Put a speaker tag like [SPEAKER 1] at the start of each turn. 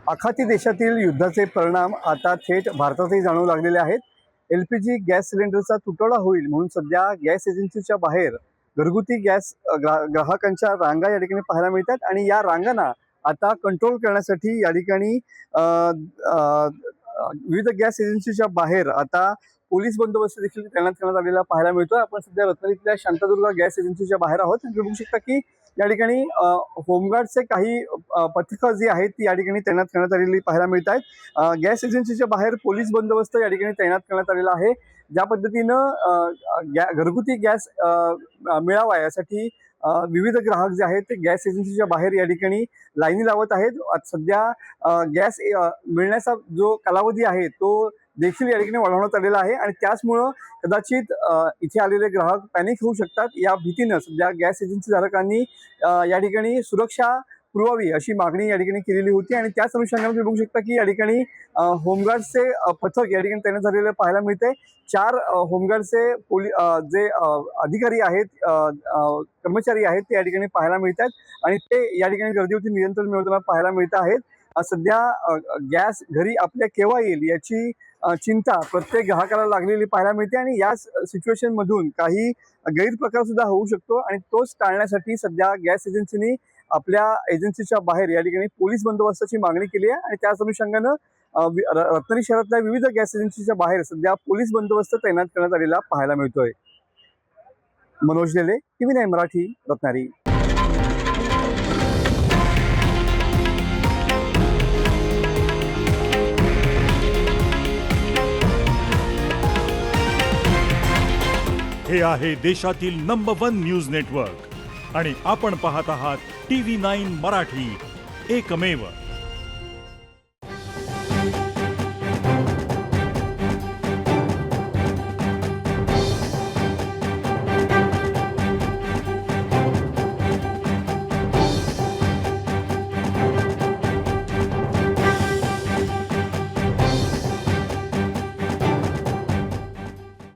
[SPEAKER 1] आखाती देशातील युद्धाचे परिणाम आता थेट भारतातही जाणवू लागलेले आहेत। LPG गॅस सिलेंडरचा तुटवडा होईल म्हणून सध्या गॅस एजन्सीच्या बाहेर घरगुती गॅस ग्राहकांच्या रांगा या ठिकाणी पाहायला मिळतात आणि या रांगांना आता कंट्रोल करण्यासाठी या ठिकाणी विविध गॅस एजन्सीच्या बाहेर आता पोलीस बंदोबस्त देखील तैनात करण्यात आलेला पाहायला मिळतो। आपण सध्या रत्नागिरीतल्या शांतादुर्गा गॅस एजन्सीच्या बाहेर आहोत आणि बघू शकता की या ठिकाणी होमगार्डचे काही पथकं जी आहेत ती या ठिकाणी तैनात करण्यात आलेली पाहायला मिळत आहेत। गॅस एजन्सीच्या बाहेर पोलीस बंदोबस्त या ठिकाणी तैनात करण्यात आलेला आहे। ज्या पद्धतीनं घरगुती गॅस मिळावा यासाठी विविध ग्राहक जे आहेत ते गॅस एजन्सीच्या बाहेर या ठिकाणी लाईनी लावत आहेत। सध्या गॅस मिळण्याचा जो कालावधी आहे तो देखील या ठिकाणी वाढवण्यात आलेला आहे आणि त्याचमुळं कदाचित इथे आलेले ग्राहक पॅनिक होऊ शकतात। या भीतीनं सध्या गॅस एजन्सी धारकांनी या ठिकाणी सुरक्षा पुरवावी अशी मागणी या ठिकाणी केलेली होती आणि त्याच अनुषंगाने तुम्ही बघू शकता की या ठिकाणी होमगार्डचे पथक या ठिकाणी तैनात झालेले पाहायला मिळते। 4 होमगार्डचे जे अधिकारी आहेत कर्मचारी आहेत ते या ठिकाणी पाहायला मिळतात आणि ते या ठिकाणी गर्दीवरती नियंत्रण मिळवताना पाहायला मिळत आहेत। सध्या गॅस घरी आपल्या केव्हा येईल याची चिंता प्रत्येक ग्राहकाला लागलेली पाहायला मिळते आणि या सिच्युएशन मधून काही गैरप्रकार सुद्धा होऊ शकतो आणि तोच टाळण्यासाठी सध्या गॅस एजन्सीने आपल्या एजन्सीच्या बाहेर या ठिकाणी पोलीस बंदोबस्ताची मागणी केली आहे आणि त्याच अनुषंगानं रत्नागिरी शहरातल्या विविध गॅस एजन्सीच्या बाहेर सध्या पोलीस बंदोबस्त तैनात करण्यात आलेला पाहायला मिळतोय। मनोज लेले, TV9 मराठी, रत्नागिरी।
[SPEAKER 2] हे आहे देशातील नंबर 1 न्यूज नेटवर्क आणि आपण पाहत आहात TV9 मराठी, एकमेव।